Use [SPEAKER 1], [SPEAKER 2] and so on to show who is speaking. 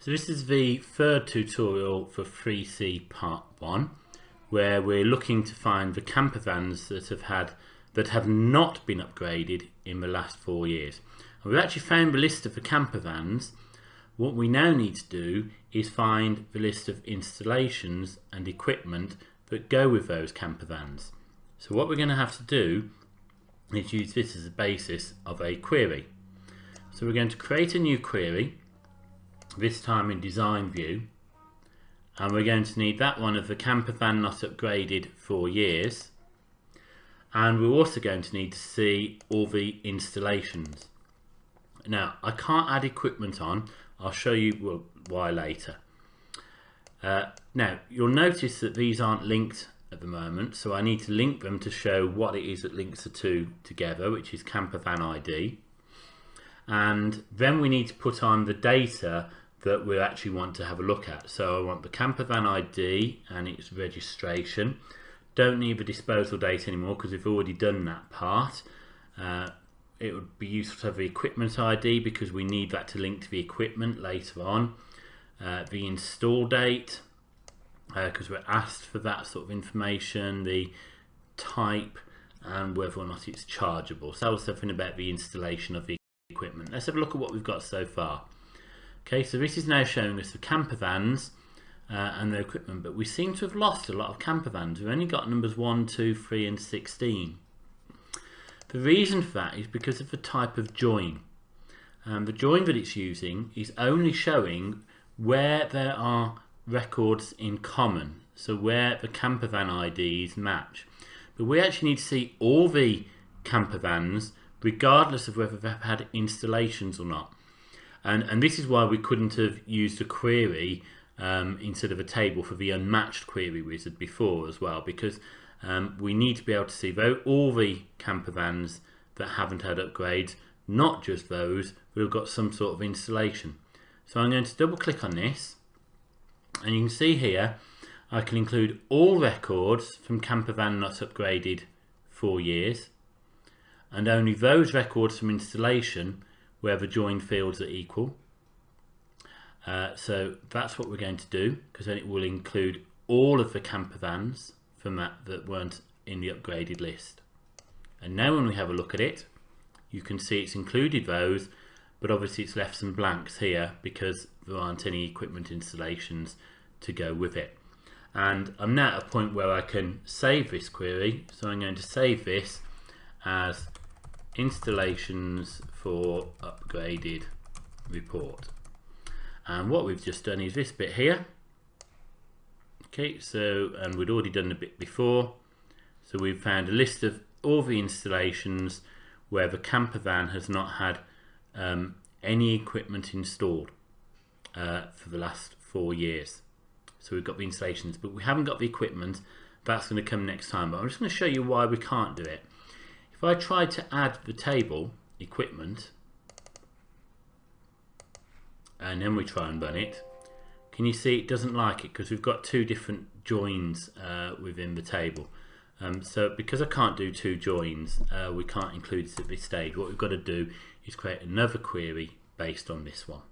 [SPEAKER 1] So this is the third tutorial for 3C part 1, where we're looking to find the campervans that have not been upgraded in the last 4 years. And we've actually found the list of the campervans. What we now need to do is find the list of installations and equipment that go with those campervans. So what we're going to have to do is use this as a basis of a query. So we're going to create a new query, this time in design view, and we're going to need that one of the campervan not upgraded 4 years, and we're also going to need to see all the installations. Now I can't add equipment on, I'll show you why later. Now you'll notice that these aren't linked at the moment, so I need to link them to show what it is that links the two together, which is campervan ID. And then we need to put on the data that we actually want to have a look at. So I want the campervan ID and its registration. Don't need the disposal date anymore because we've already done that part. It would be useful to have the equipment ID because we need that to link to the equipment later on. The install date, because we're asked for that sort of information, the type, and whether or not it's chargeable. So that's something about the installation of the equipment. Let's have a look at what we've got so far. Okay, so this is now showing us the campervans and their equipment, but we seem to have lost a lot of campervans. We've only got numbers 1, 2, 3 and 16. The reason for that is because of the type of join. The join that it's using is only showing where there are records in common, so where the campervan IDs match. But we actually need to see all the campervans regardless of whether they've had installations or not. And this is why we couldn't have used a query instead of a table for the unmatched query wizard before as well, because we need to be able to see all the campervans that haven't had upgrades, not just those that have got some sort of installation. So I'm going to double click on this, and you can see here I can include all records from campervan not upgraded 4 years, and only those records from installation where the join fields are equal. So that's what we're going to do, because then it will include all of the campervans from that weren't in the upgraded list. And now when we have a look at it, you can see it's included those, but obviously it's left some blanks here because there aren't any equipment installations to go with it. And I'm now at a point where I can save this query, so I'm going to save this as installations for upgraded report. And what we've just done is this bit here. Okay, so, and we'd already done the bit before, so we've found a list of all the installations where the campervan has not had any equipment installed for the last 4 years. So we've got the installations, but we haven't got the equipment. That's going to come next time, but I'm just going to show you why we can't do it. If I try to add the table equipment and then we try and run it, can you see it doesn't like it because we've got 2 different joins within the table. So because I can't do 2 joins, we can't include it at this stage. What we've got to do is create another query based on this one.